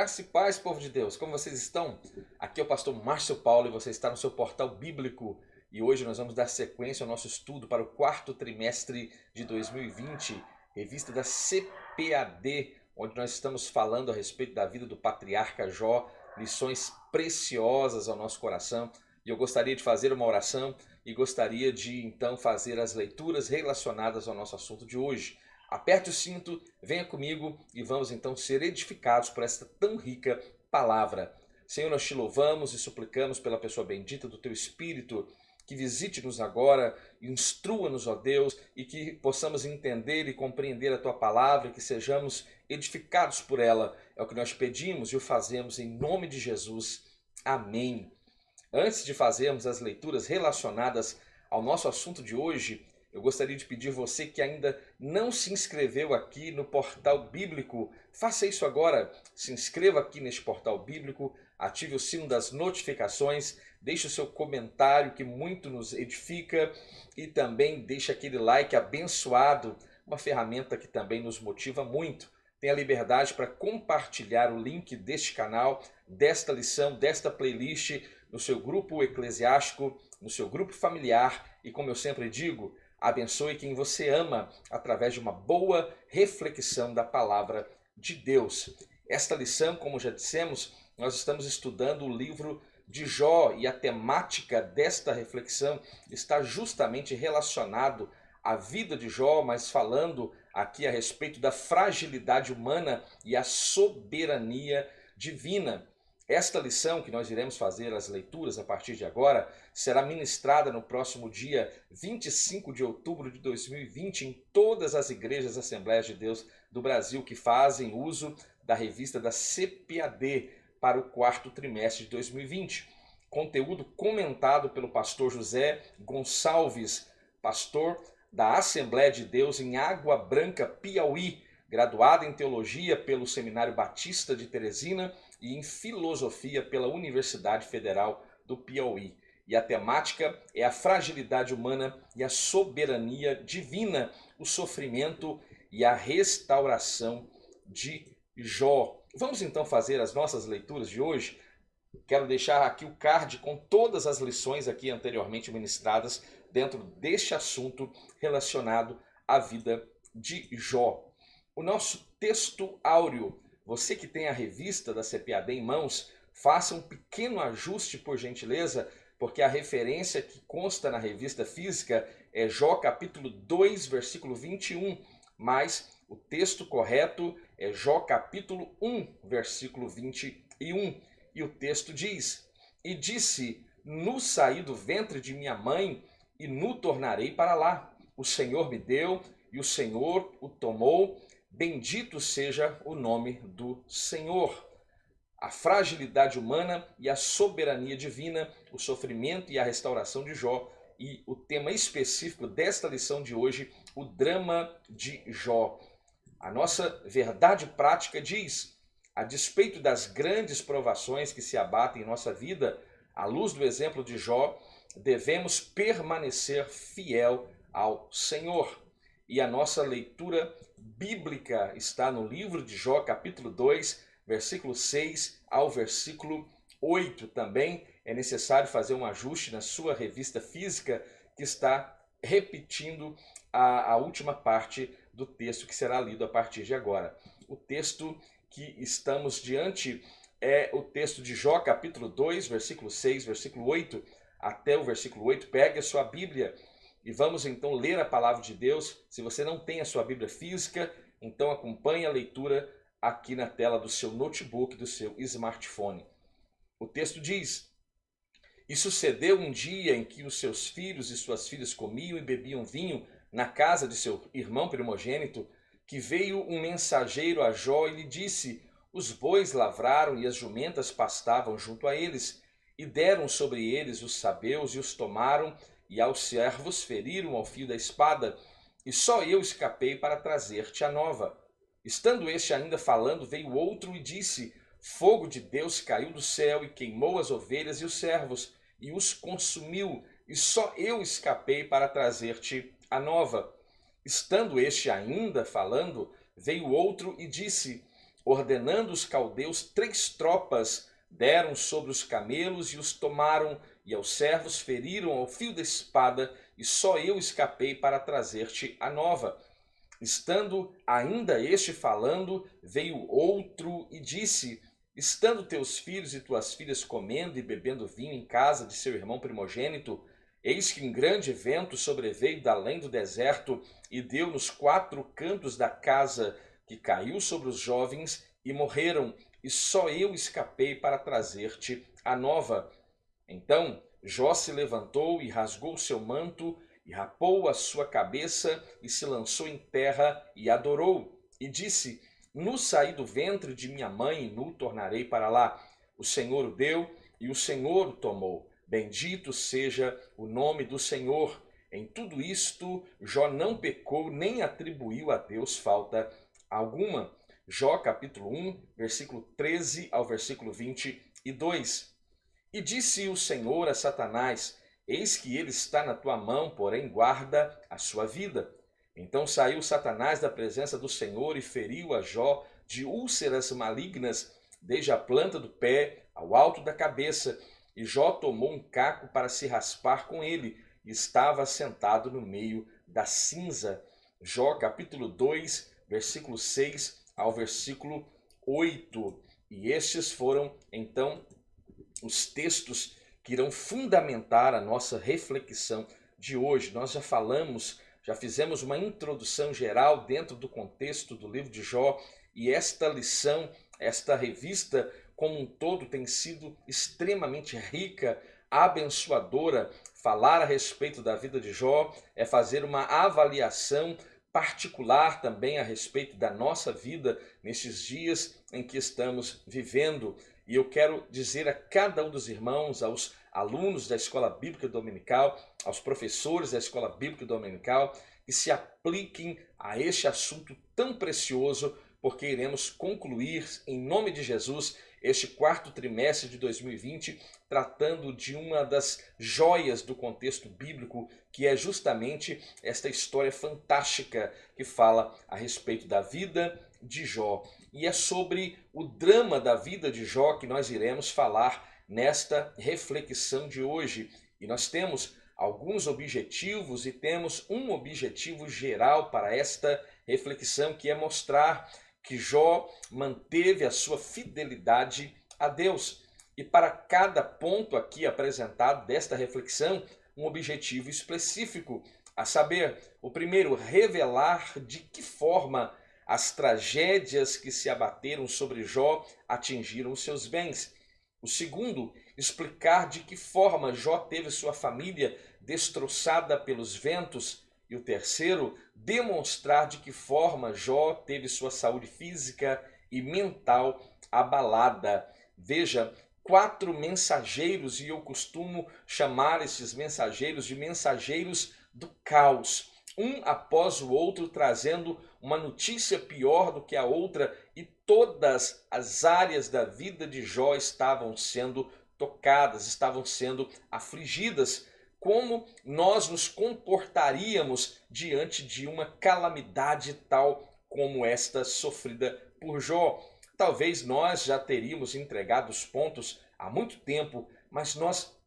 Graça e paz, povo de Deus, como vocês estão? Aqui é o pastor Márcio Paulo e você está no seu portal bíblico. E hoje nós vamos dar sequência ao nosso estudo para o quarto trimestre de 2020, revista da CPAD, onde nós estamos falando a respeito da vida do patriarca Jó, lições preciosas ao nosso coração. E eu gostaria de fazer uma oração e gostaria de então fazer as leituras relacionadas ao nosso assunto de hoje. Aperte o cinto, venha comigo e vamos então ser edificados por esta tão rica palavra. Senhor, nós te louvamos e suplicamos pela pessoa bendita do teu Espírito, que visite-nos agora, instrua-nos, ó Deus, e que possamos entender e compreender a tua palavra, e que sejamos edificados por ela. É o que nós pedimos e o fazemos em nome de Jesus. Amém. Antes de fazermos as leituras relacionadas ao nosso assunto de hoje, eu gostaria de pedir você que ainda não se inscreveu aqui no portal bíblico, faça isso agora. Se inscreva aqui neste portal bíblico, ative o sino das notificações, deixe o seu comentário que muito nos edifica e também deixe aquele like abençoado, uma ferramenta que também nos motiva muito. Tenha liberdade para compartilhar o link deste canal, desta lição, desta playlist no seu grupo eclesiástico, no seu grupo familiar e, como eu sempre digo, abençoe quem você ama através de uma boa reflexão da palavra de Deus. Esta lição, como já dissemos, nós estamos estudando o livro de Jó e a temática desta reflexão está justamente relacionado à vida de Jó, mas falando aqui a respeito da fragilidade humana e a soberania divina. Esta lição que nós iremos fazer as leituras a partir de agora será ministrada no próximo dia 25 de outubro de 2020 em todas as igrejas Assembleias de Deus do Brasil que fazem uso da revista da CPAD para o quarto trimestre de 2020. Conteúdo comentado pelo pastor José Gonçalves, pastor da Assembleia de Deus em Água Branca, Piauí, graduado em Teologia pelo Seminário Batista de Teresina e em Filosofia pela Universidade Federal do Piauí. E a temática é a fragilidade humana e a soberania divina, o sofrimento e a restauração de Jó. Vamos então fazer as nossas leituras de hoje. Quero deixar aqui o card com todas as lições aqui anteriormente ministradas dentro deste assunto relacionado à vida de Jó. O nosso texto áureo, você que tem a revista da CPAD em mãos, faça um pequeno ajuste por gentileza, porque a referência que consta na revista física é Jó capítulo 2, versículo 21, mas o texto correto é Jó capítulo 1, versículo 21. E o texto diz: E disse, nu saí do ventre de minha mãe, e nu tornarei para lá. O Senhor me deu, e o Senhor o tomou. Bendito seja o nome do Senhor. A fragilidade humana e a soberania divina, o sofrimento e a restauração de Jó. E o tema específico desta lição de hoje, o drama de Jó. A nossa verdade prática diz: a despeito das grandes provações que se abatem em nossa vida, à luz do exemplo de Jó, devemos permanecer fiel ao Senhor. E a nossa leitura bíblica está no livro de Jó, capítulo 2, versículo 6 ao versículo 8. Também é necessário fazer um ajuste na sua revista física, que está repetindo a última parte do texto que será lido a partir de agora. O texto que estamos diante é o texto de Jó, capítulo 2, versículo 6, versículo 8, até o versículo 8. Pegue a sua Bíblia e vamos então ler a palavra de Deus. Se você não tem a sua Bíblia física, então acompanhe a leitura aqui na tela do seu notebook, do seu smartphone. O texto diz: E sucedeu um dia em que os seus filhos e suas filhas comiam e bebiam vinho na casa de seu irmão primogênito, que veio um mensageiro a Jó e lhe disse: Os bois lavraram e as jumentas pastavam junto a eles, e deram sobre eles os sabeus e os tomaram, e aos servos feriram ao fio da espada, e só eu escapei para trazer-te a nova. Estando este ainda falando, veio outro e disse: Fogo de Deus caiu do céu e queimou as ovelhas e os servos, e os consumiu, e só eu escapei para trazer-te a nova. Estando este ainda falando, veio outro e disse: ordenando os caldeus 3 tropas, deram sobre os camelos e os tomaram, e aos servos feriram ao fio da espada, e só eu escapei para trazer-te a nova. Estando ainda este falando, veio outro e disse: estando teus filhos e tuas filhas comendo e bebendo vinho em casa de seu irmão primogênito, eis que um grande vento sobreveio da além do deserto e deu nos 4 cantos da casa, que caiu sobre os jovens e morreram, e só eu escapei para trazer-te a nova. Então Jó se levantou e rasgou seu manto, e rapou a sua cabeça, e se lançou em terra, e adorou, e disse: nu saí do ventre de minha mãe, e nu tornarei para lá. O Senhor o deu, e o Senhor o tomou. Bendito seja o nome do Senhor. Em tudo isto, Jó não pecou, nem atribuiu a Deus falta alguma. Jó capítulo 1, versículo 13 ao versículo 22. E disse o Senhor a Satanás: eis que ele está na tua mão, porém guarda a sua vida. Então saiu Satanás da presença do Senhor e feriu a Jó de úlceras malignas, desde a planta do pé ao alto da cabeça. E Jó tomou um caco para se raspar com ele, e estava sentado no meio da cinza. Jó capítulo 2, versículo 6 ao versículo 8. E estes foram, então, os textos que irão fundamentar a nossa reflexão de hoje. Nós já falamos, já fizemos uma introdução geral dentro do contexto do livro de Jó, e esta lição, esta revista como um todo tem sido extremamente rica, abençoadora. Falar a respeito da vida de Jó é fazer uma avaliação particular também a respeito da nossa vida nesses dias em que estamos vivendo. E eu quero dizer a cada um dos irmãos, aos alunos da Escola Bíblica Dominical, aos professores da Escola Bíblica Dominical, que se apliquem a este assunto tão precioso, porque iremos concluir, em nome de Jesus, este 4º trimestre de 2020, tratando de uma das joias do contexto bíblico, que é justamente esta história fantástica que fala a respeito da vida de Jó. E é sobre o drama da vida de Jó que nós iremos falar nesta reflexão de hoje. E nós temos alguns objetivos e temos um objetivo geral para esta reflexão, que é mostrar que Jó manteve a sua fidelidade a Deus. E para cada ponto aqui apresentado desta reflexão, um objetivo específico, a saber, o primeiro, revelar de que forma as tragédias que se abateram sobre Jó atingiram os seus bens. O segundo, explicar de que forma Jó teve sua família destroçada pelos ventos. E o terceiro, demonstrar de que forma Jó teve sua saúde física e mental abalada. Veja, 4 mensageiros, e eu costumo chamar esses mensageiros de mensageiros do caos. Um após o outro trazendo uma notícia pior do que a outra, e todas as áreas da vida de Jó estavam sendo tocadas, estavam sendo afligidas. Como nós nos comportaríamos diante de uma calamidade tal como esta sofrida por Jó? Talvez nós já teríamos entregado os pontos há muito tempo, mas nós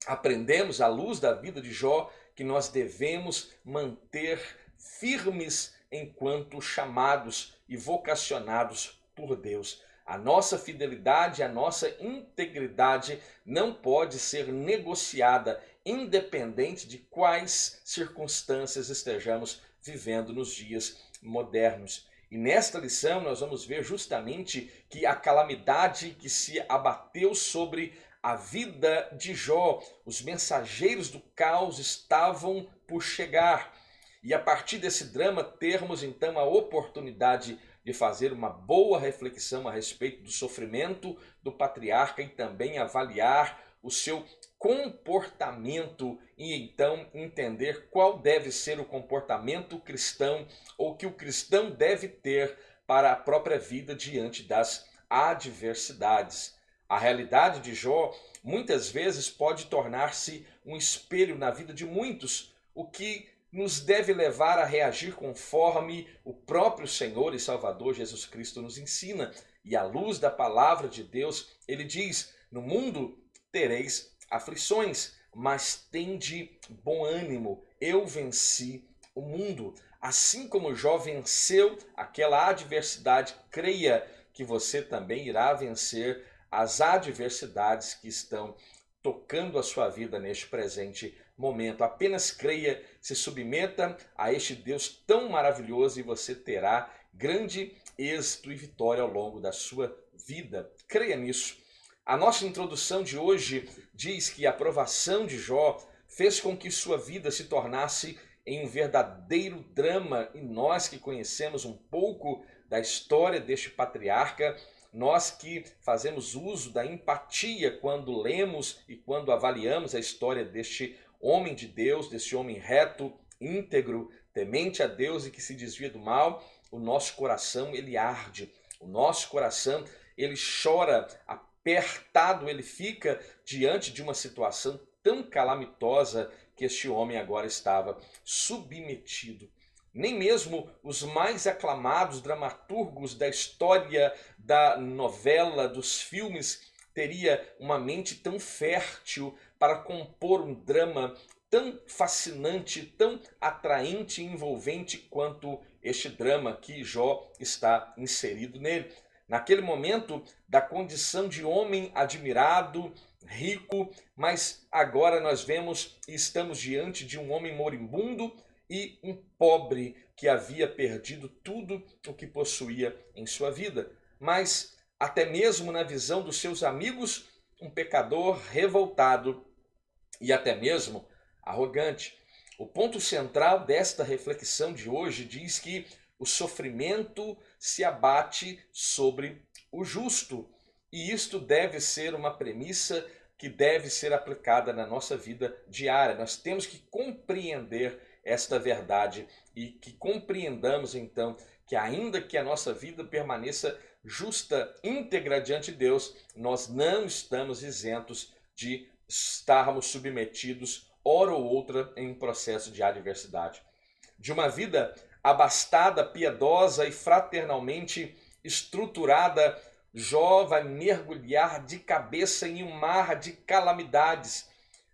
aprendemos à luz da vida de Jó que nós devemos manter firmes enquanto chamados e vocacionados por Deus. A nossa fidelidade, a nossa integridade não pode ser negociada, independente de quais circunstâncias estejamos vivendo nos dias modernos. E nesta lição nós vamos ver justamente que a calamidade que se abateu sobre a vida de Jó, os mensageiros do caos estavam por chegar. E a partir desse drama termos então a oportunidade de fazer uma boa reflexão a respeito do sofrimento do patriarca e também avaliar o seu comportamento e então entender qual deve ser o comportamento cristão ou que o cristão deve ter para a própria vida diante das adversidades. A realidade de Jó muitas vezes pode tornar-se um espelho na vida de muitos, o que nos deve levar a reagir conforme o próprio Senhor e Salvador Jesus Cristo nos ensina. E à luz da palavra de Deus, ele diz: no mundo tereis aflições, mas tende bom ânimo, eu venci o mundo. Assim como Jó venceu aquela adversidade, creia que você também irá vencer as adversidades que estão tocando a sua vida neste presente momento. Apenas creia, se submeta a este Deus tão maravilhoso e você terá grande êxito e vitória ao longo da sua vida. Creia nisso. A nossa introdução de hoje diz que a provação de Jó fez com que sua vida se tornasse em um verdadeiro drama, e nós que conhecemos um pouco da história deste patriarca, nós que fazemos uso da empatia quando lemos e quando avaliamos a história deste homem de Deus, desse homem reto, íntegro, temente a Deus e que se desvia do mal, o nosso coração ele arde, o nosso coração ele chora, apertado ele fica diante de uma situação tão calamitosa que este homem agora estava submetido. Nem mesmo os mais aclamados dramaturgos da história da novela, dos filmes, teria uma mente tão fértil para compor um drama tão fascinante, tão atraente e envolvente quanto este drama que Jó está inserido nele. Naquele momento da condição de homem admirado, rico, mas agora nós vemos e estamos diante de um homem moribundo e um pobre que havia perdido tudo o que possuía em sua vida. Mas até mesmo na visão dos seus amigos, um pecador revoltado e até mesmo arrogante. O ponto central desta reflexão de hoje diz que o sofrimento se abate sobre o justo. E isto deve ser uma premissa que deve ser aplicada na nossa vida diária. Nós temos que compreender esta verdade e que compreendamos então que ainda que a nossa vida permaneça justa, íntegra diante de Deus, nós não estamos isentos de estarmos submetidos hora ou outra em um processo de adversidade. De uma vida abastada, piedosa e fraternalmente estruturada, Jó vai mergulhar de cabeça em um mar de calamidades.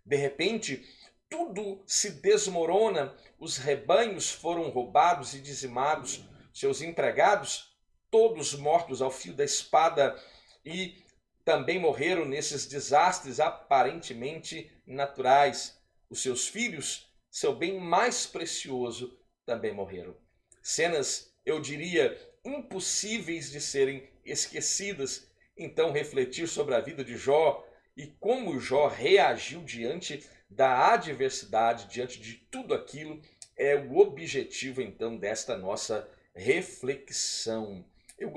De repente, tudo se desmorona, os rebanhos foram roubados e dizimados, seus empregados, todos mortos ao fio da espada, e também morreram nesses desastres aparentemente naturais. Os seus filhos, seu bem mais precioso, também morreram. Cenas, eu diria, impossíveis de serem esquecidas. Então, refletir sobre a vida de Jó e como Jó reagiu diante da adversidade, diante de tudo aquilo, é o objetivo então desta nossa reflexão. Eu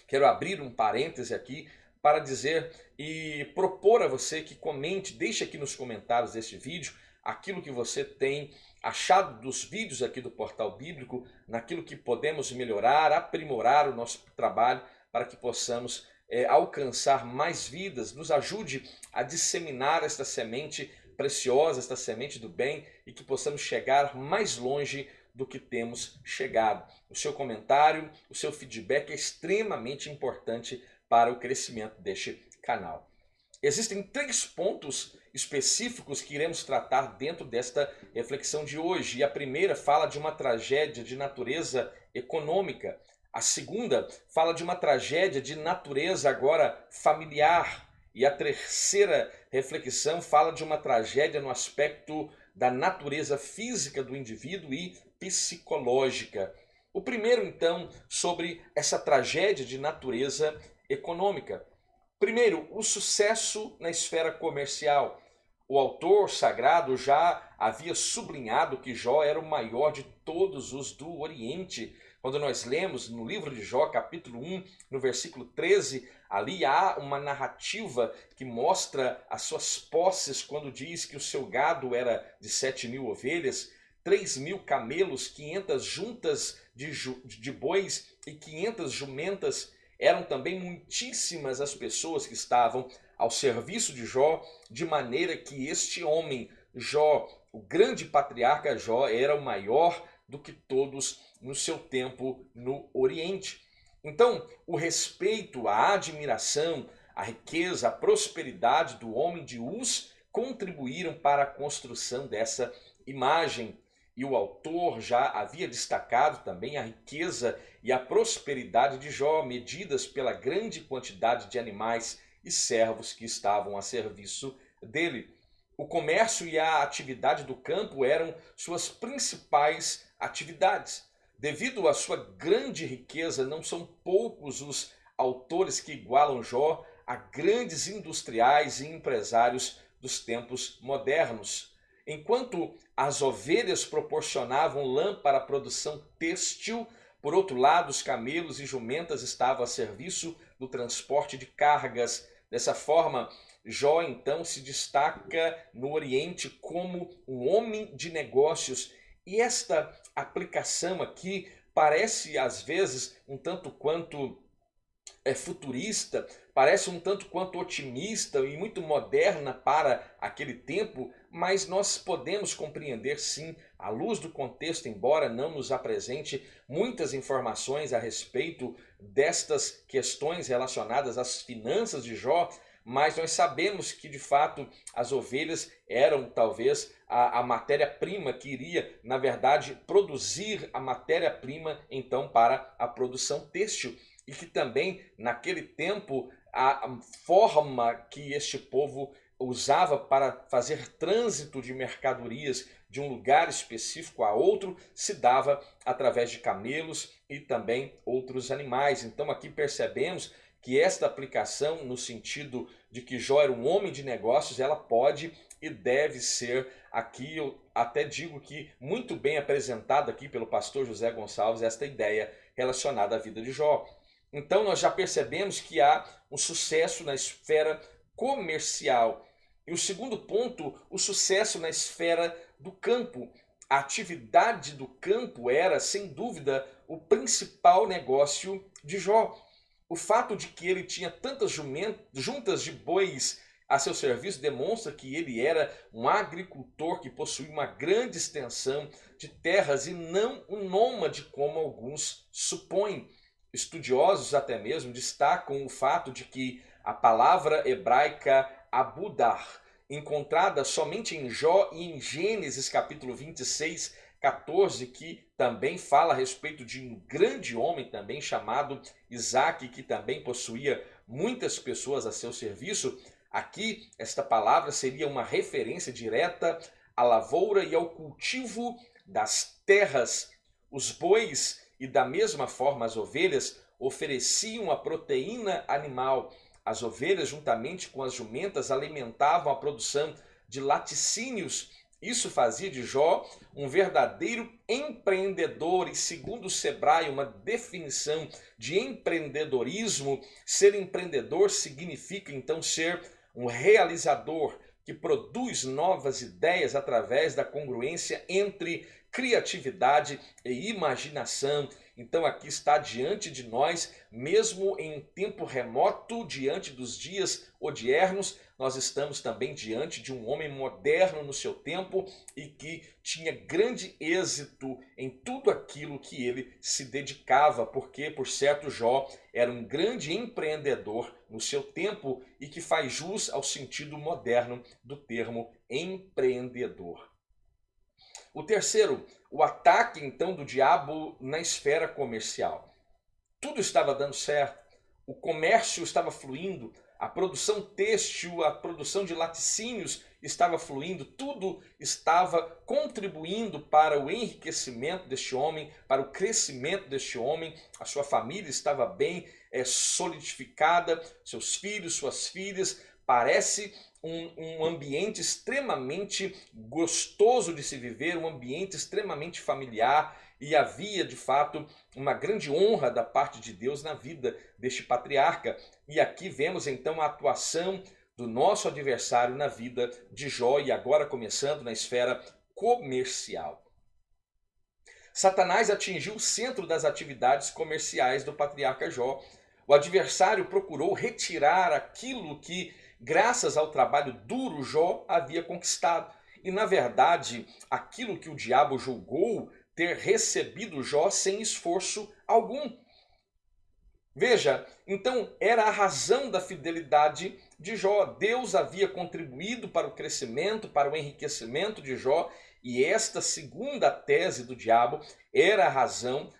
quero abrir um parêntese aqui para dizer e propor a você que comente, deixe aqui nos comentários deste vídeo aquilo que você tem achado dos vídeos aqui do Portal Bíblico, naquilo que podemos melhorar, aprimorar o nosso trabalho para que possamos alcançar mais vidas. Nos ajude a disseminar esta semente preciosa, esta semente do bem, e que possamos chegar mais longe do que temos chegado. O seu comentário, o seu feedback é extremamente importante para o crescimento deste canal. Existem 3 pontos específicos que iremos tratar dentro desta reflexão de hoje. E a primeira fala de uma tragédia de natureza econômica. A segunda fala de uma tragédia de natureza agora familiar. E a terceira reflexão fala de uma tragédia no aspecto da natureza física do indivíduo e psicológica. O primeiro, então, sobre essa tragédia de natureza econômica. Primeiro, o sucesso na esfera comercial. O autor sagrado já havia sublinhado que Jó era o maior de todos os do Oriente. Quando nós lemos no livro de Jó, capítulo 1, no versículo 13, ali há uma narrativa que mostra as suas posses, quando diz que o seu gado era de 7.000 ovelhas, 3.000 camelos, 500 juntas de bois e 500 jumentas. Eram também muitíssimas as pessoas que estavam ao serviço de Jó, de maneira que este homem, Jó, o grande patriarca Jó era o maior do que todos no seu tempo no Oriente. Então, o respeito, a admiração, a riqueza, a prosperidade do homem de Uz contribuíram para a construção dessa imagem. E o autor já havia destacado também a riqueza e a prosperidade de Jó, medidas pela grande quantidade de animais e servos que estavam a serviço dele. O comércio e a atividade do campo eram suas principais atividades. Devido à sua grande riqueza, não são poucos os autores que igualam Jó a grandes industriais e empresários dos tempos modernos. Enquanto as ovelhas proporcionavam lã para a produção têxtil, por outro lado, os camelos e jumentas estavam a serviço do transporte de cargas. Dessa forma, Jó então se destaca no Oriente como um homem de negócios. E esta aplicação aqui parece às vezes um tanto quanto futurista, parece um tanto quanto otimista e muito moderna para aquele tempo, mas nós podemos compreender sim, à luz do contexto, embora não nos apresente muitas informações a respeito destas questões relacionadas às finanças de Jó, mas nós sabemos que de fato as ovelhas eram talvez a matéria-prima que iria, na verdade, produzir a matéria-prima então para a produção têxtil. E que também naquele tempo a forma que este povo usava para fazer trânsito de mercadorias de um lugar específico a outro se dava através de camelos e também outros animais. Então aqui percebemos que esta aplicação no sentido de que Jó era um homem de negócios, ela pode e deve ser aqui, eu até digo que muito bem apresentada aqui pelo pastor José Gonçalves, esta ideia relacionada à vida de Jó. Então nós já percebemos que há um sucesso na esfera comercial. E o segundo ponto, o sucesso na esfera do campo. A atividade do campo era, sem dúvida, o principal negócio de Jó. O fato de que ele tinha tantas juntas de bois a seu serviço demonstra que ele era um agricultor que possuía uma grande extensão de terras e não um nômade como alguns supõem. Estudiosos até mesmo destacam o fato de que a palavra hebraica abudar, encontrada somente em Jó e em Gênesis capítulo 26, 14, que também fala a respeito de um grande homem também chamado Isaac, que também possuía muitas pessoas a seu serviço. Aqui, esta palavra seria uma referência direta à lavoura e ao cultivo das terras. Os bois e da mesma forma as ovelhas ofereciam a proteína animal. As ovelhas, juntamente com as jumentas, alimentavam a produção de laticínios. Isso fazia de Jó um verdadeiro empreendedor e, segundo o Sebrae, uma definição de empreendedorismo, ser empreendedor significa então ser um realizador que produz novas ideias através da congruência entre criatividade e imaginação. Então aqui está diante de nós, mesmo em um tempo remoto, diante dos dias odiernos, nós estamos também diante de um homem moderno no seu tempo e que tinha grande êxito em tudo aquilo que ele se dedicava, porque, por certo, Jó era um grande empreendedor no seu tempo e que faz jus ao sentido moderno do termo empreendedor. O terceiro, o ataque então do diabo na esfera comercial. Tudo estava dando certo, o comércio estava fluindo, a produção têxtil, a produção de laticínios estava fluindo, tudo estava contribuindo para o enriquecimento deste homem, para o crescimento deste homem, a sua família estava bem solidificada, seus filhos, suas filhas, parece um ambiente extremamente gostoso de se viver, um ambiente extremamente familiar, e havia de fato uma grande honra da parte de Deus na vida deste patriarca. E aqui vemos então a atuação do nosso adversário na vida de Jó, e agora começando na esfera comercial. Satanás atingiu o centro das atividades comerciais do patriarca Jó. O adversário procurou retirar aquilo que, graças ao trabalho duro, Jó havia conquistado. e na verdade aquilo que o diabo julgou ter recebido Jó sem esforço algum. Veja, então era a razão da fidelidade de Jó. Deus havia contribuído para o crescimento, para o enriquecimento de Jó, e esta segunda tese do diabo era a razão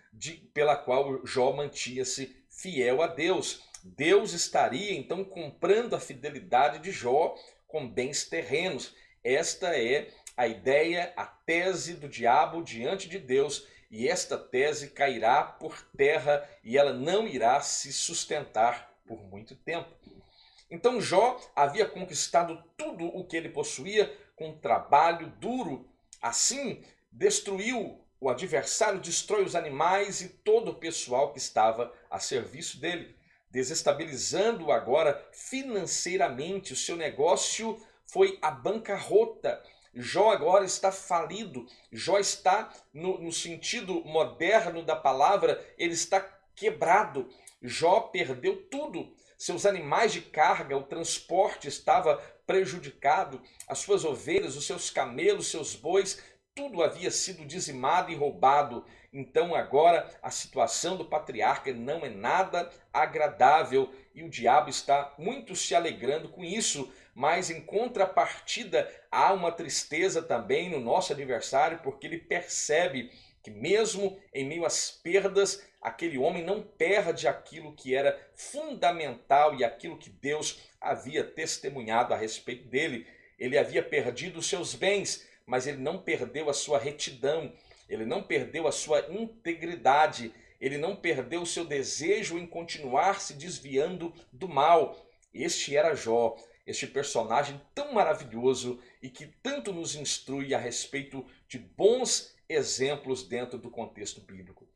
pela qual Jó mantinha-se fiel a Deus. Deus estaria então comprando a fidelidade de Jó com bens terrenos. Esta é a ideia, a tese do diabo diante de Deus. E esta tese cairá por terra e ela não irá se sustentar por muito tempo. Então Jó havia conquistado tudo o que ele possuía com trabalho duro. Assim, o adversário destrói os animais e todo o pessoal que estava a serviço dele, desestabilizando agora financeiramente. O seu negócio foi a bancarrota. Jó agora está falido. Jó está, no sentido moderno da palavra, ele está quebrado. Jó perdeu tudo. Seus animais de carga, o transporte estava prejudicado. As suas ovelhas, os seus camelos, seus bois, tudo havia sido dizimado e roubado. Então agora a situação do patriarca não é nada agradável e o diabo está muito se alegrando com isso. Mas em contrapartida há uma tristeza também no nosso adversário, porque ele percebe que mesmo em meio às perdas, aquele homem não perde aquilo que era fundamental e aquilo que Deus havia testemunhado a respeito dele. Ele havia perdido os seus bens, mas ele não perdeu a sua retidão, ele não perdeu a sua integridade, ele não perdeu o seu desejo em continuar se desviando do mal. Este era Jó. Este personagem tão maravilhoso e que tanto nos instrui a respeito de bons exemplos dentro do contexto bíblico.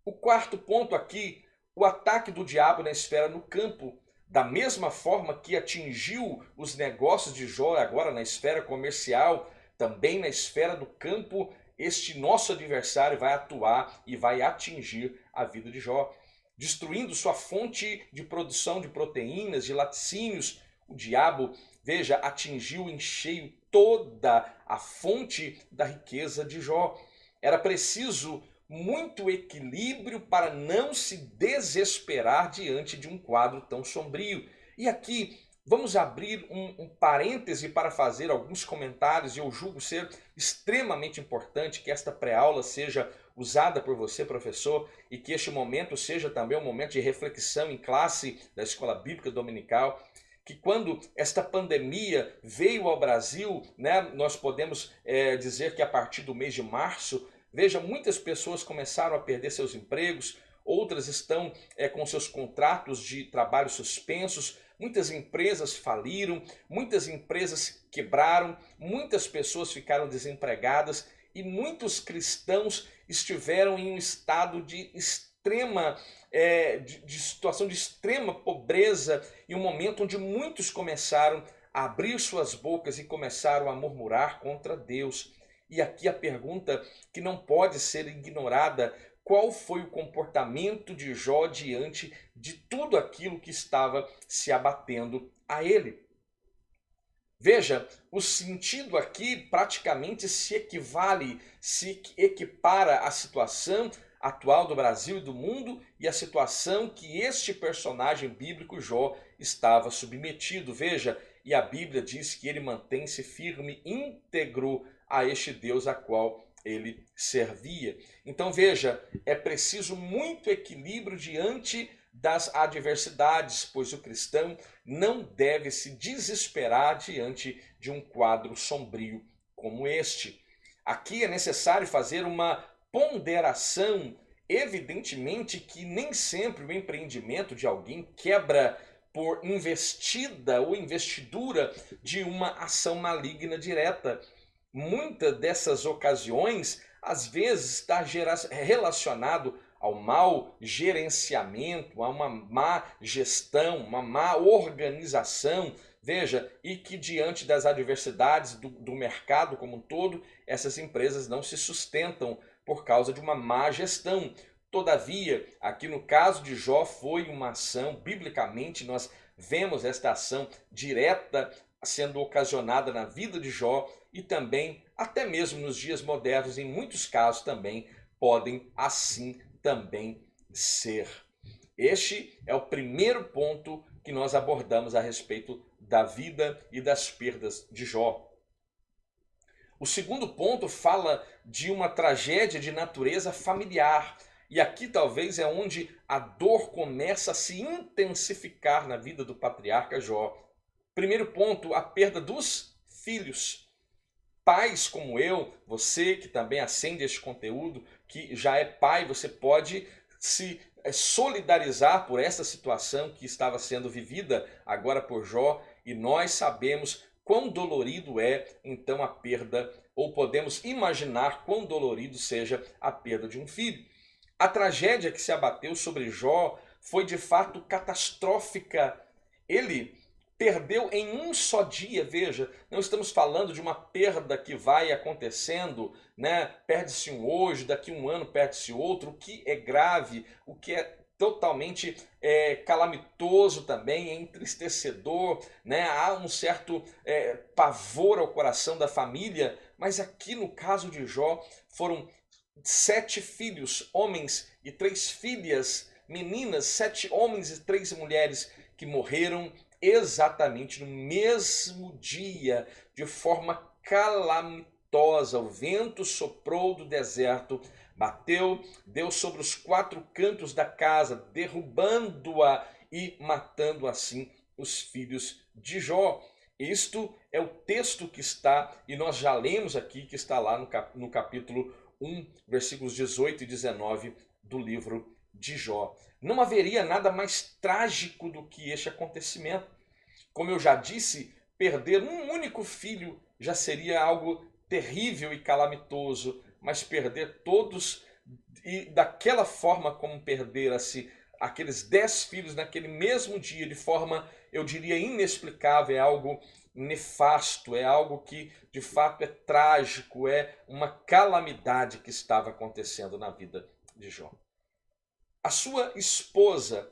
O quarto ponto aqui, o ataque do diabo na esfera no campo. Da mesma forma que atingiu os negócios de Jó agora na esfera comercial, também na esfera do campo, este nosso adversário vai atuar e vai atingir a vida de Jó, destruindo sua fonte de produção de proteínas, de laticínios. O diabo, veja, atingiu em cheio toda a fonte da riqueza de Jó. Era preciso muito equilíbrio para não se desesperar diante de um quadro tão sombrio. E aqui vamos abrir um parêntese para fazer alguns comentários, e eu julgo ser extremamente importante que esta pré-aula seja usada por você, professor, e que este momento seja também um momento de reflexão em classe da Escola Bíblica Dominical. Que quando esta pandemia veio ao Brasil, né, nós podemos dizer que a partir do mês de março, veja, muitas pessoas começaram a perder seus empregos, outras estão com seus contratos de trabalho suspensos, muitas empresas faliram, muitas empresas quebraram, muitas pessoas ficaram desempregadas e muitos cristãos estiveram em um estado de situação de extrema pobreza, e um momento onde muitos começaram a abrir suas bocas e começaram a murmurar contra Deus. E aqui a pergunta que não pode ser ignorada: qual foi o comportamento de Jó diante de tudo aquilo que estava se abatendo a ele? Veja, o sentido aqui praticamente se equipara à situação atual do Brasil e do mundo e a situação que este personagem bíblico Jó estava submetido. Veja, e a Bíblia diz que ele mantém-se firme, íntegro a este Deus a qual ele servia. Então veja, é preciso muito equilíbrio diante das adversidades, pois o cristão não deve se desesperar diante de um quadro sombrio como este. Aqui é necessário fazer uma ponderação. Evidentemente que nem sempre o empreendimento de alguém quebra por investida ou investidura de uma ação maligna direta. Muitas dessas ocasiões, às vezes, está relacionado ao mau gerenciamento, a uma má gestão, uma má organização. Veja, e que diante das adversidades do mercado como um todo, essas empresas não se sustentam por causa de uma má gestão. Todavia, aqui no caso de Jó foi uma ação, biblicamente nós vemos esta ação direta sendo ocasionada na vida de Jó e também, até mesmo nos dias modernos, em muitos casos também podem assim também ser. Este é o primeiro ponto que nós abordamos a respeito da vida e das perdas de Jó. O segundo ponto fala de uma tragédia de natureza familiar. E aqui talvez é onde a dor começa a se intensificar na vida do patriarca Jó. Primeiro ponto, a perda dos filhos. Pais como eu, você que também acende este conteúdo, que já é pai, você pode se solidarizar por essa situação que estava sendo vivida agora por Jó, e nós sabemos quão dolorido é então a perda, ou podemos imaginar quão dolorido seja a perda de um filho. A tragédia que se abateu sobre Jó foi de fato catastrófica. Ele perdeu em um só dia, veja, não estamos falando de uma perda que vai acontecendo, né? Perde-se um hoje, daqui a um ano perde-se outro, o que é grave, o que é totalmente calamitoso também, é entristecedor, né? Há um certo pavor ao coração da família, mas aqui no caso de Jó foram 7 filhos, homens, e 3 filhas, meninas, 7 homens e 3 mulheres que morreram exatamente no mesmo dia, de forma calamitosa. O vento soprou do deserto, bateu, deu sobre os 4 cantos da casa, derrubando-a e matando assim os filhos de Jó. Isto é o texto que está, e nós já lemos aqui, que está lá no capítulo 1, versículos 18 e 19 do livro de Jó. Não haveria nada mais trágico do que este acontecimento. Como eu já disse, perder um único filho já seria algo terrível e calamitoso, mas perder todos, e daquela forma como perdera-se aqueles 10 filhos naquele mesmo dia, de forma, eu diria, inexplicável, é algo nefasto, é algo que de fato é trágico, é uma calamidade que estava acontecendo na vida de Jó. A sua esposa,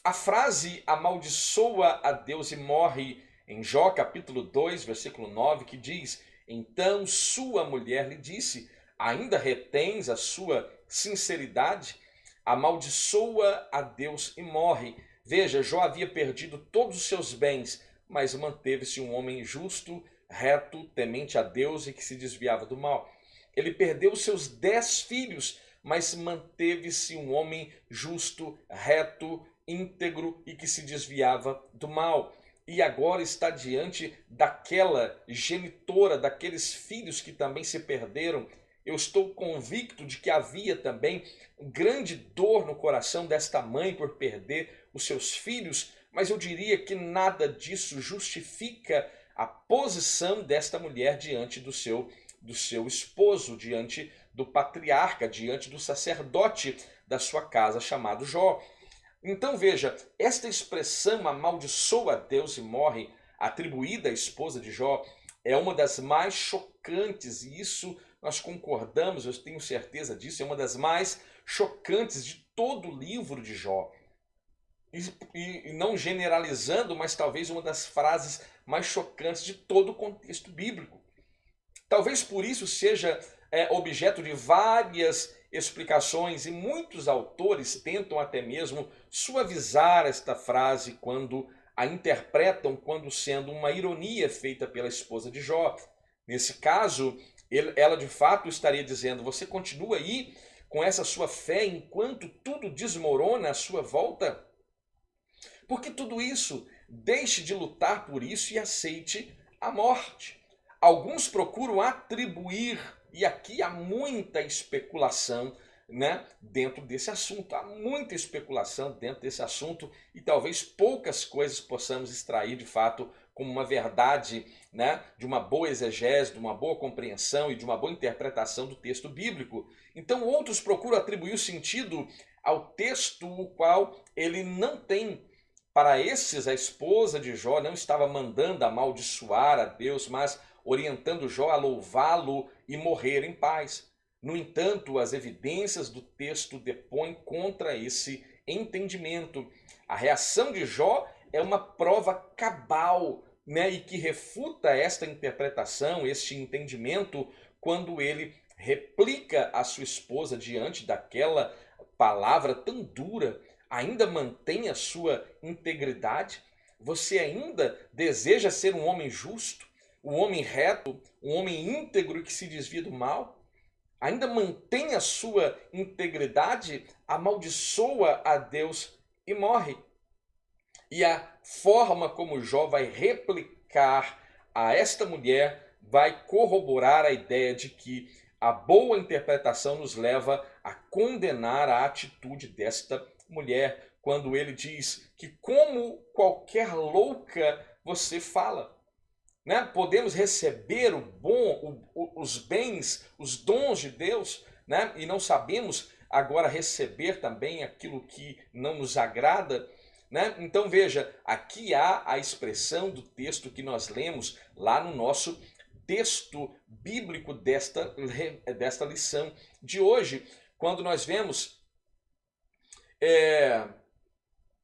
a frase amaldiçoa a Deus e morre em Jó capítulo 2, versículo 9, que diz: então sua mulher lhe disse, ainda retens a sua sinceridade? Amaldiçoa a Deus e morre. Veja, Jó havia perdido todos os seus bens, mas manteve-se um homem justo, reto, temente a Deus e que se desviava do mal. Ele perdeu seus 10 filhos, mas manteve-se um homem justo, reto, íntegro e que se desviava do mal. E agora está diante daquela genitora, daqueles filhos que também se perderam. Eu estou convicto de que havia também grande dor no coração desta mãe por perder os seus filhos, mas eu diria que nada disso justifica a posição desta mulher diante do seu esposo, diante do patriarca, diante do sacerdote da sua casa chamado Jó. Então veja, esta expressão amaldiçoa a Deus e morre, atribuída à esposa de Jó, é uma das mais chocantes, e isso nós concordamos, eu tenho certeza disso, é uma das mais chocantes de todo o livro de Jó. E não generalizando, mas talvez uma das frases mais chocantes de todo o contexto bíblico. Talvez por isso seja objeto de várias explicações, e muitos autores tentam até mesmo suavizar esta frase quando a interpretam quando sendo uma ironia feita pela esposa de Jó. Nesse caso, ela de fato estaria dizendo: você continua aí com essa sua fé enquanto tudo desmorona à sua volta? Porque tudo isso, deixe de lutar por isso e aceite a morte. Alguns procuram atribuir, e aqui há muita especulação, né, dentro desse assunto. Há muita especulação dentro desse assunto e talvez poucas coisas possamos extrair de fato como uma verdade, né, de uma boa exegese, de uma boa compreensão e de uma boa interpretação do texto bíblico. Então outros procuram atribuir o sentido ao texto o qual ele não tem. Para esses, a esposa de Jó não estava mandando amaldiçoar a Deus, mas orientando Jó a louvá-lo e morrer em paz. No entanto, as evidências do texto depõem contra esse entendimento. A reação de Jó é uma prova cabal, né, e que refuta esta interpretação, este entendimento, quando ele replica a sua esposa diante daquela palavra tão dura. Ainda mantém a sua integridade? Você ainda deseja ser um homem justo, um homem reto, um homem íntegro que se desvia do mal? Ainda mantém a sua integridade? Amaldiçoa a Deus e morre. E a forma como Jó vai replicar a esta mulher vai corroborar a ideia de que a boa interpretação nos leva a condenar a atitude desta mulher, quando ele diz que, como qualquer louca, você fala. Né? Podemos receber o bom, os bens, os dons de Deus, né? E não sabemos agora receber também aquilo que não nos agrada. Né? Então veja, aqui há a expressão do texto que nós lemos lá no nosso texto bíblico desta lição de hoje, quando nós vemos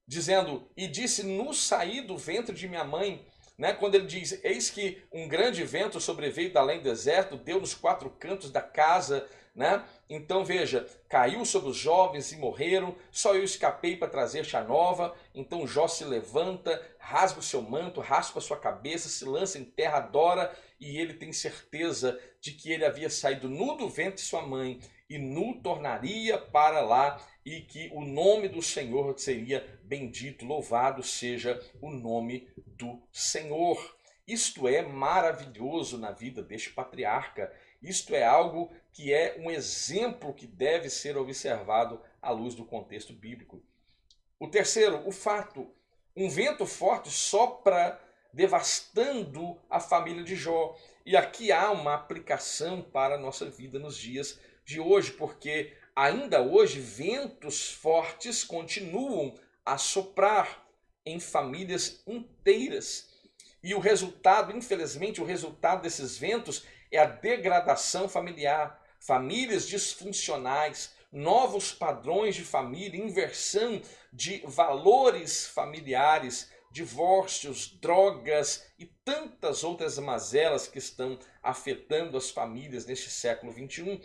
dizendo, e disse, no saí do ventre de minha mãe, né? Quando ele diz, eis que um grande vento sobreveio da além do deserto, deu nos quatro cantos da casa, né? Então veja, caiu sobre os jovens e morreram, só eu escapei para trazer-te a nova. Então Jó se levanta, rasga o seu manto, raspa a sua cabeça, se lança em terra, adora, e ele tem certeza de que ele havia saído nu do ventre de sua mãe e nu tornaria para lá, e que o nome do Senhor seria bendito, louvado seja o nome do Senhor. Isto é maravilhoso na vida deste patriarca. Isto é algo que é um exemplo que deve ser observado à luz do contexto bíblico. O terceiro, o fato. Um vento forte sopra devastando a família de Jó. E aqui há uma aplicação para a nossa vida nos dias de hoje, porque ainda hoje ventos fortes continuam a soprar em famílias inteiras. E o resultado, infelizmente, o resultado desses ventos é a degradação familiar, famílias disfuncionais, novos padrões de família, inversão de valores familiares, divórcios, drogas e tantas outras mazelas que estão afetando as famílias neste século XXI.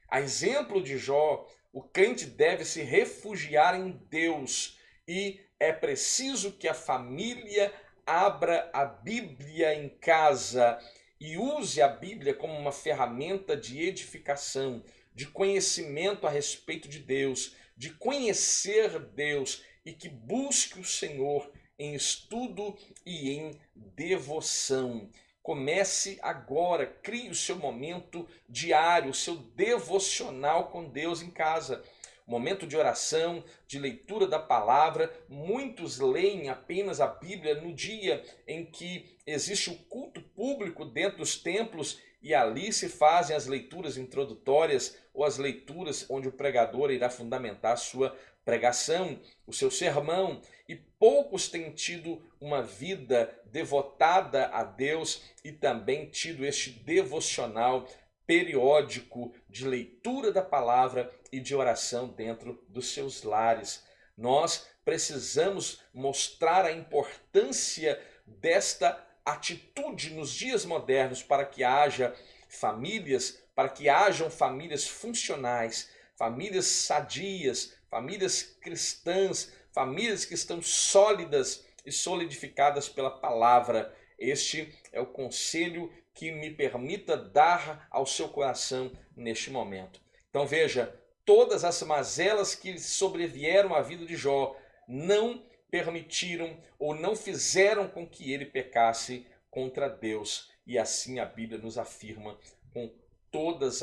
A exemplo de Jó, o crente deve se refugiar em Deus e é preciso que a família abra a Bíblia em casa e use a Bíblia como uma ferramenta de edificação, de conhecimento a respeito de Deus, de conhecer Deus, e que busque o Senhor em estudo e em devoção. Comece agora, crie o seu momento diário, o seu devocional com Deus em casa. Momento de oração, de leitura da palavra. Muitos leem apenas a Bíblia no dia em que existe o culto público dentro dos templos, e ali se fazem as leituras introdutórias ou as leituras onde o pregador irá fundamentar a sua pregação, o seu sermão, e poucos têm tido uma vida devotada a Deus e também tido este devocional periódico de leitura da palavra e de oração dentro dos seus lares. Nós precisamos mostrar a importância desta atitude nos dias modernos para que haja famílias, para que hajam famílias funcionais, famílias sadias, famílias cristãs, famílias que estão sólidas e solidificadas pela palavra. Este é o conselho que me permita dar ao seu coração neste momento. Então veja, todas as mazelas que sobrevieram à vida de Jó não permitiram ou não fizeram com que ele pecasse contra Deus. E assim a Bíblia nos afirma com todas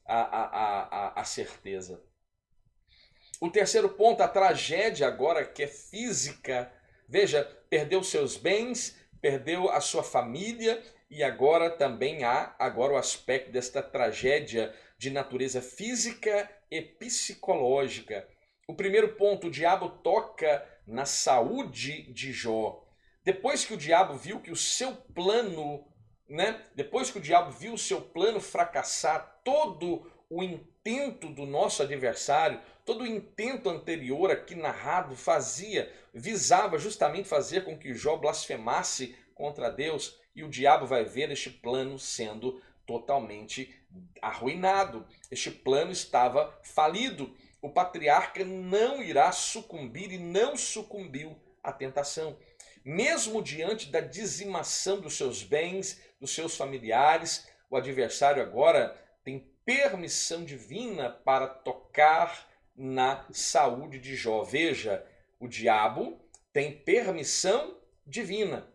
a certeza. O terceiro ponto, a tragédia agora que é física. Veja, perdeu seus bens, perdeu a sua família, e agora também há o aspecto desta tragédia de natureza física e psicológica. O primeiro ponto, o diabo toca na saúde de Jó. Depois que o diabo viu que o seu plano, depois que o diabo viu o seu plano fracassar, todo o intento do nosso adversário, todo o intento anterior aqui narrado visava justamente fazer com que Jó blasfemasse contra Deus e o diabo vai ver este plano sendo totalmente arruinado. Este plano estava falido. O patriarca não irá sucumbir e não sucumbiu à tentação. Mesmo diante da dizimação dos seus bens, dos seus familiares, o adversário agora tem permissão divina para tocar na saúde de Jó. Veja, o diabo tem permissão divina.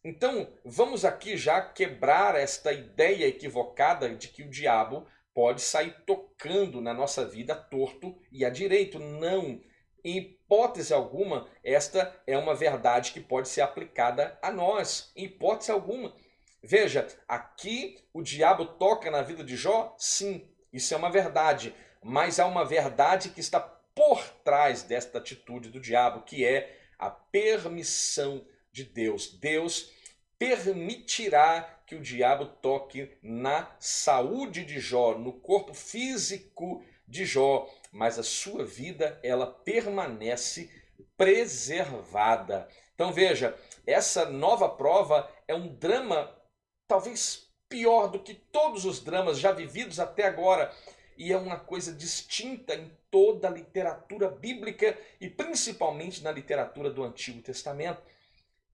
Então, vamos aqui já quebrar esta ideia equivocada de que o diabo pode sair tocando na nossa vida torto e à direito. Não. Em hipótese alguma, esta é uma verdade que pode ser aplicada a nós. Em hipótese alguma. Veja, aqui o diabo toca na vida de Jó? Sim, isso é uma verdade. Mas há uma verdade que está por trás desta atitude do diabo, que é a permissão de Deus. Deus permitirá que o diabo toque na saúde de Jó, no corpo físico de Jó, mas a sua vida ela permanece preservada. Então veja, essa nova prova é um drama talvez pior do que todos os dramas já vividos até agora, e é uma coisa distinta em toda a literatura bíblica e principalmente na literatura do Antigo Testamento.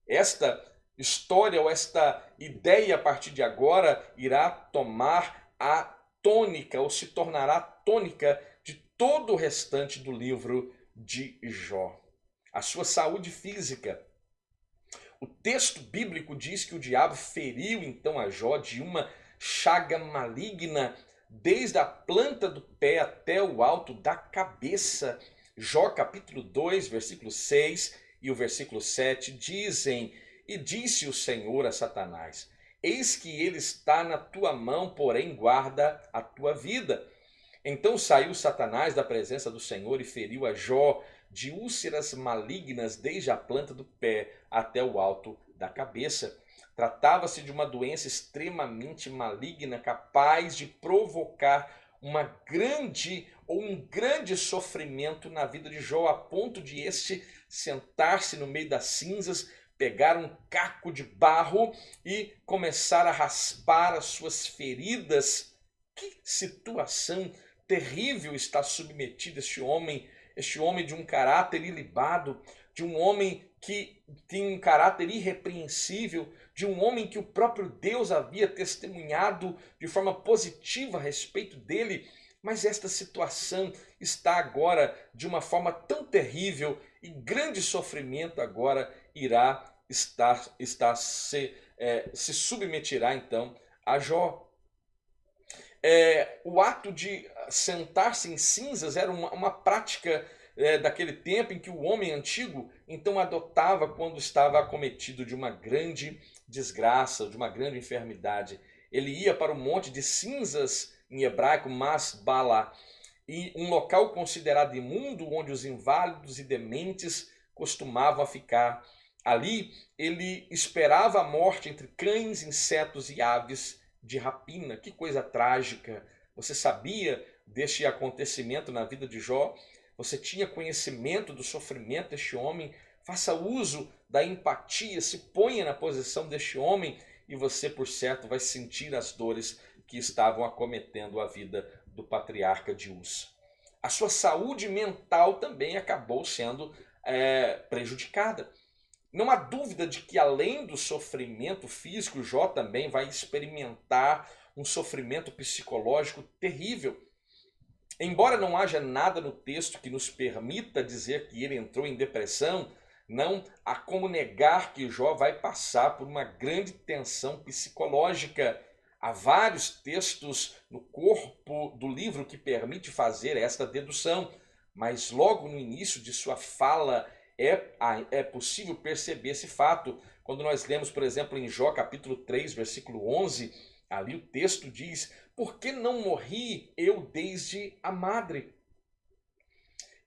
Esta história ou esta ideia a partir de agora irá tomar a tônica ou se tornará tônica de todo o restante do livro de Jó. A sua saúde física. O texto bíblico diz que o diabo feriu então a Jó de uma chaga maligna desde a planta do pé até o alto da cabeça. Jó capítulo 2, versículo 6 e o versículo 7 dizem: E disse o Senhor a Satanás: Eis que ele está na tua mão, porém guarda a tua vida. Então saiu Satanás da presença do Senhor e feriu a Jó de úlceras malignas desde a planta do pé até o alto da cabeça. Tratava-se de uma doença extremamente maligna, capaz de provocar um grande sofrimento na vida de Jó, a ponto de este sentar-se no meio das cinzas, pegar um caco de barro e começar a raspar as suas feridas. Que situação terrível está submetido este homem de um caráter ilibado, de um homem que tem um caráter irrepreensível, de um homem que o próprio Deus havia testemunhado de forma positiva a respeito dele. Mas esta situação está agora de uma forma tão terrível e grande sofrimento agora irá se submeterá então a Jó. O ato de sentar-se em cinzas era uma prática daquele tempo em que o homem antigo então adotava quando estava acometido de uma grande desgraça, de uma grande enfermidade. Ele ia para o monte de cinzas, em hebraico, Masbala, e um local considerado imundo onde os inválidos e dementes costumavam ficar. Ali ele esperava a morte entre cães, insetos e aves de rapina. Que coisa trágica! Você sabia deste acontecimento na vida de Jó? Você tinha conhecimento do sofrimento deste homem? Faça uso da empatia, se ponha na posição deste homem e você, por certo, vai sentir as dores que estavam acometendo a vida do patriarca de Uz. A sua saúde mental também acabou sendo prejudicada. Não há dúvida de que, além do sofrimento físico, Jó também vai experimentar um sofrimento psicológico terrível. Embora não haja nada no texto que nos permita dizer que ele entrou em depressão, não há como negar que Jó vai passar por uma grande tensão psicológica. Há vários textos no corpo do livro que permite fazer esta dedução, mas logo no início de sua fala é possível perceber esse fato. Quando nós lemos, por exemplo, em Jó capítulo 3, versículo 11, ali o texto diz: Por que não morri eu desde a madre?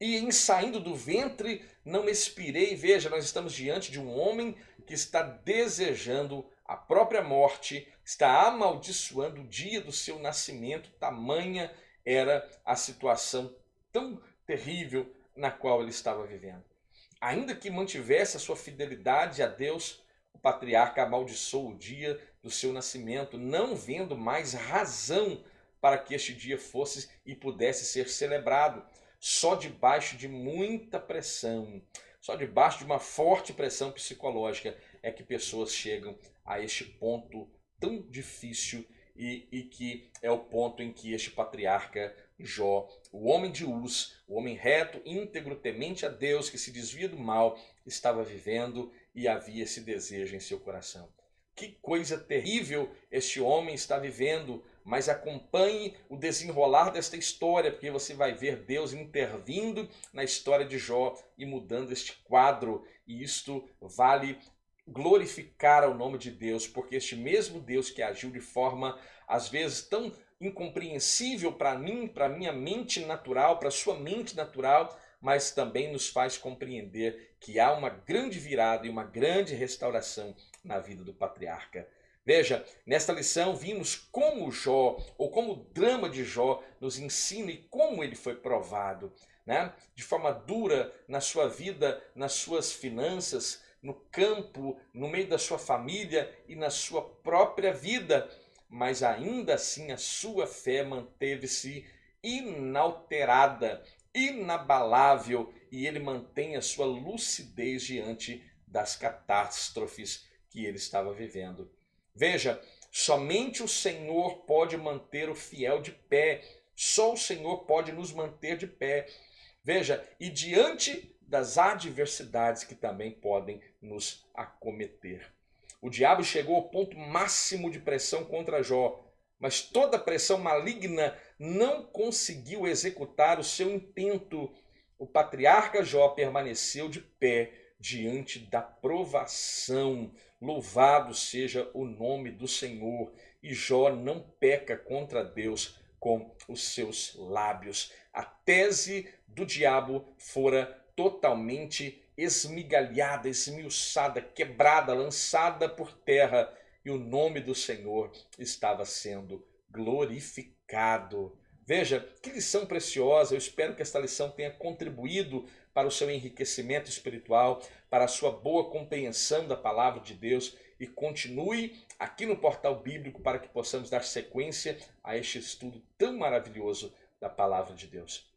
E em saindo do ventre não expirei. Veja, nós estamos diante de um homem que está desejando a própria morte, está amaldiçoando o dia do seu nascimento. Tamanha era a situação tão terrível na qual ele estava vivendo. Ainda que mantivesse a sua fidelidade a Deus, o patriarca amaldiçoou o dia do seu nascimento, não vendo mais razão para que este dia fosse e pudesse ser celebrado. Só debaixo de muita pressão, só debaixo de uma forte pressão psicológica é que pessoas chegam a este ponto tão difícil e que é o ponto em que este patriarca Jó, o homem de Uz, o homem reto, íntegro, temente a Deus, que se desvia do mal, estava vivendo e havia esse desejo em seu coração. Que coisa terrível este homem está vivendo, mas acompanhe o desenrolar desta história, porque você vai ver Deus intervindo na história de Jó e mudando este quadro, e isto vale glorificar ao nome de Deus, porque este mesmo Deus que agiu de forma, às vezes, tão incompreensível para mim, para minha mente natural, para sua mente natural, mas também nos faz compreender que há uma grande virada e uma grande restauração na vida do patriarca. Veja, nesta lição vimos como Jó, ou como o drama de Jó nos ensina e como ele foi provado, né? De forma dura na sua vida, nas suas finanças, no campo, no meio da sua família e na sua própria vida, mas ainda assim a sua fé manteve-se inalterada, inabalável, e ele mantém a sua lucidez diante das catástrofes que ele estava vivendo. Veja, somente o Senhor pode manter o fiel de pé, só o Senhor pode nos manter de pé. Veja, e diante das adversidades que também podem nos acometer. O diabo chegou ao ponto máximo de pressão contra Jó, mas toda pressão maligna não conseguiu executar o seu intento. O patriarca Jó permaneceu de pé diante da provação. Louvado seja o nome do Senhor. E Jó não peca contra Deus com os seus lábios. A tese do diabo fora totalmente esmigalhada, esmiuçada, quebrada, lançada por terra, e o nome do Senhor estava sendo glorificado. Veja, que lição preciosa. Eu espero que esta lição tenha contribuído para o seu enriquecimento espiritual, para a sua boa compreensão da palavra de Deus, e continue aqui no Portal Bíblico para que possamos dar sequência a este estudo tão maravilhoso da palavra de Deus.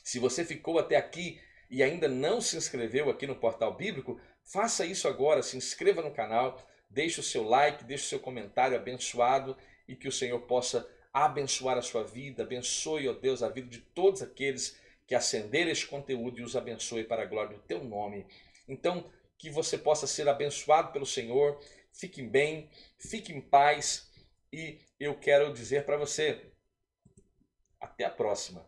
Se você ficou até aqui e ainda não se inscreveu aqui no Portal Bíblico, faça isso agora, se inscreva no canal, deixe o seu like, deixe o seu comentário abençoado, e que o Senhor possa abençoar a sua vida, abençoe, ó Deus, a vida de todos aqueles que acenderam este conteúdo e os abençoe para a glória do teu nome. Então, que você possa ser abençoado pelo Senhor, fique bem, fique em paz, e eu quero dizer para você, até a próxima.